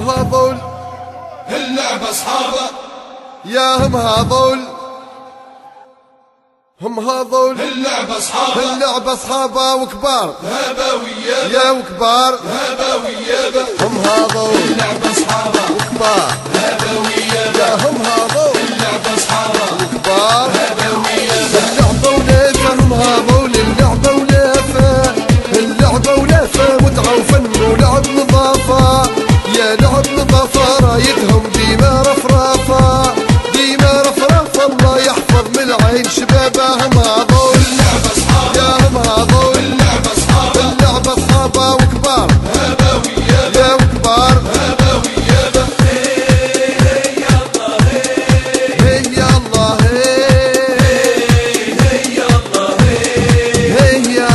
هذول اللعبة اصحابه، يا هم هذول اللعبة اصحابه، اللعبة اصحابه وكبار هبا ويابا، يا وكبار هبا ويابا، هم هذول اللعبة اصحابه وكبار هبا ويابا، يا هم هذول اللعبة اصحابه وكبار هبا ويابا، اللعبة ولافة هم هذول اللعبة ولافة، اللعبة ولافة متعة وفن ولعب نظافة، يا لعب نظافة رايتهم ديما رفرافة، ديما رفرافة الله يحفظ من العين شبابه هم هذول اللعبة اصحابه، يا هم هذول اللعبة اصحابه اللعبة اصحابه وكبار هبا ويابا، يا وكبار هبا ويابا، هي الله هي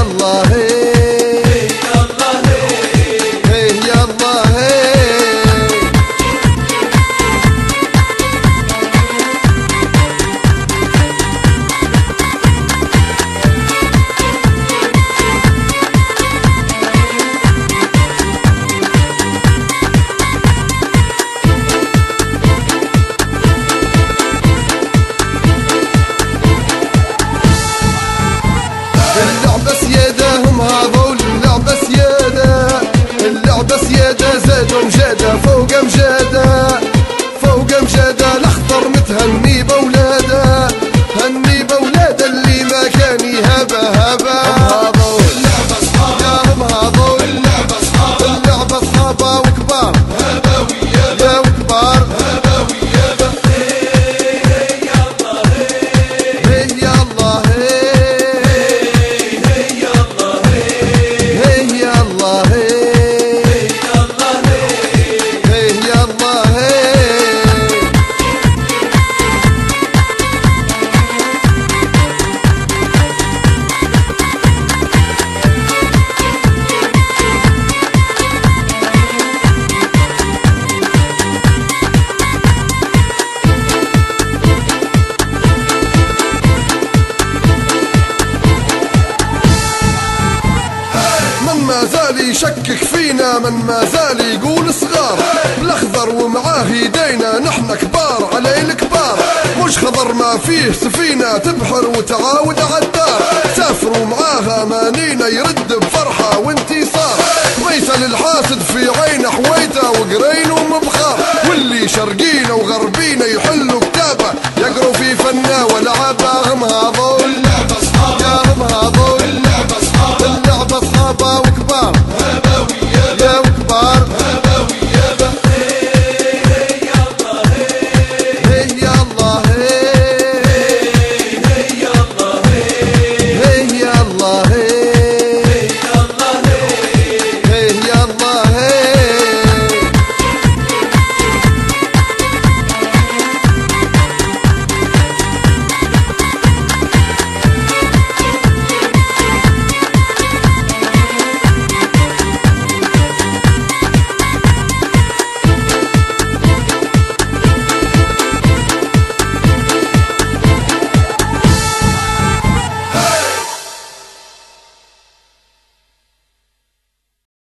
الله هي الله اللعبة سيادة هم هذول اللعبة سيادة، اللعبة سيادة زادوا مجادة فوق مجادة، فوق مجادة الأخضر متهني بولاده، هني بولاده اللي ما كان يهبه هبه اللعبة اصحابه، يا هم هذول اللعبة اصحابه اللعبة اصحابه وكبار هبا ويابا، يا وكبار هبا ويابا، هي الله هي الله هي الله من ما زال يشكك فينا، من ما زال يقول صغار، بالاخضر ومعاه يدينا نحن كبار على الكبار، مش خضر ما فيه سفينة تبحر وتعاود عالدار، سافروا معاها مانينا يرد بفرحة وانتصار، ما يسأل الحاسد في عينه